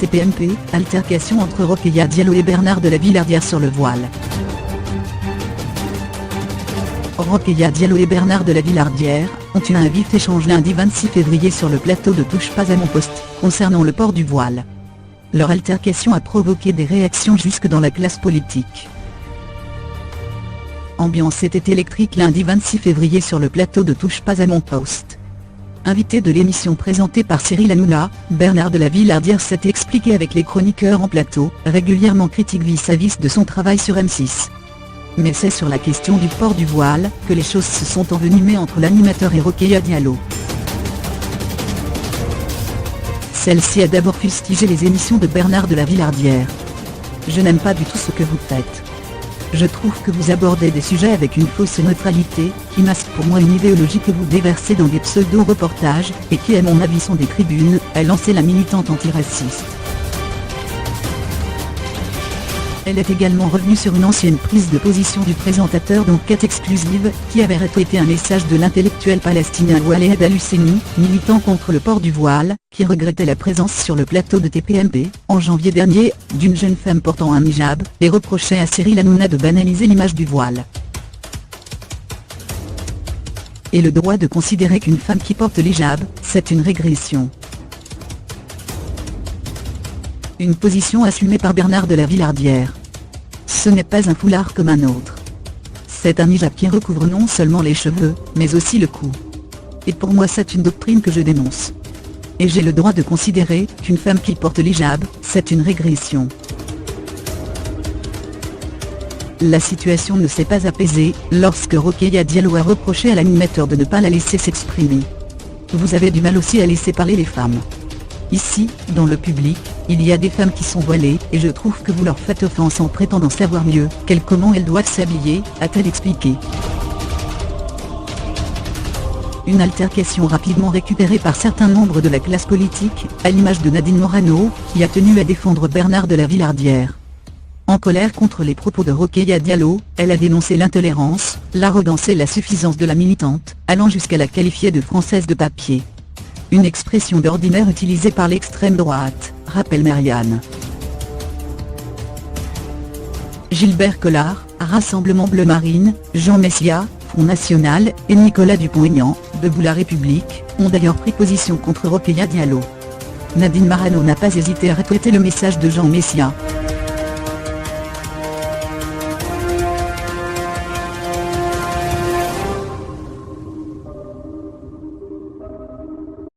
TPMP, altercation entre Rokhaya Diallo et Bernard de la Villardière sur le voile. Rokhaya Diallo et Bernard de la Villardière ont eu un vif échange lundi 26 février sur le plateau de Touche pas à mon poste, concernant le port du voile. Leur altercation a provoqué des réactions jusque dans la classe politique. Ambiance était électrique lundi 26 février sur le plateau de Touche pas à mon poste. Invité de l'émission présentée par Cyril Hanouna, Bernard de la Villardière s'est expliqué avec les chroniqueurs en plateau, régulièrement critique vis-à-vis de son travail sur M6. Mais c'est sur la question du port du voile que les choses se sont envenimées entre l'animateur et Rokhaya Diallo. Celle-ci a d'abord fustigé les émissions de Bernard de la Villardière. « Je n'aime pas du tout ce que vous faites. Je trouve que vous abordez des sujets avec une fausse neutralité, qui masque pour moi une idéologie que vous déversez dans des pseudo-reportages, et qui à mon avis sont des tribunes », a lancé la militante antiraciste. Elle est également revenue sur une ancienne prise de position du présentateur d'Enquête Exclusive, qui avait retweeté un message de l'intellectuel palestinien Waled Al-Husseini, militant contre le port du voile, qui regrettait la présence sur le plateau de TPMP, en janvier dernier, d'une jeune femme portant un hijab, et reprochait à Cyril Hanouna de banaliser l'image du voile. Et le droit de considérer qu'une femme qui porte l'hijab, c'est une régression. Une position assumée par Bernard de la Villardière. Ce n'est pas un foulard comme un autre. C'est un hijab qui recouvre non seulement les cheveux, mais aussi le cou. Et pour moi c'est une doctrine que je dénonce. Et j'ai le droit de considérer qu'une femme qui porte l'hijab, c'est une régression. La situation ne s'est pas apaisée, lorsque Rokhaya Diallo a reproché à l'animateur de ne pas la laisser s'exprimer. Vous avez du mal aussi à laisser parler les femmes. Ici, dans le public, il y a des femmes qui sont voilées, et je trouve que vous leur faites offense en prétendant savoir mieux qu'elles comment elles doivent s'habiller, a-t-elle expliqué. Une altercation rapidement récupérée par certains membres de la classe politique, à l'image de Nadine Morano, qui a tenu à défendre Bernard de la Villardière. En colère contre les propos de Rokhaya Diallo, elle a dénoncé l'intolérance, l'arrogance et la suffisance de la militante, allant jusqu'à la qualifier de française de papier. Une expression d'ordinaire utilisée par l'extrême droite, rappelle Marianne. Gilbert Collard, Rassemblement Bleu Marine, Jean Messia, Front National, et Nicolas Dupont-Aignan, Debout la République, ont d'ailleurs pris position contre Rokhaya Diallo. Nadine Morano n'a pas hésité à retweeter le message de Jean Messia.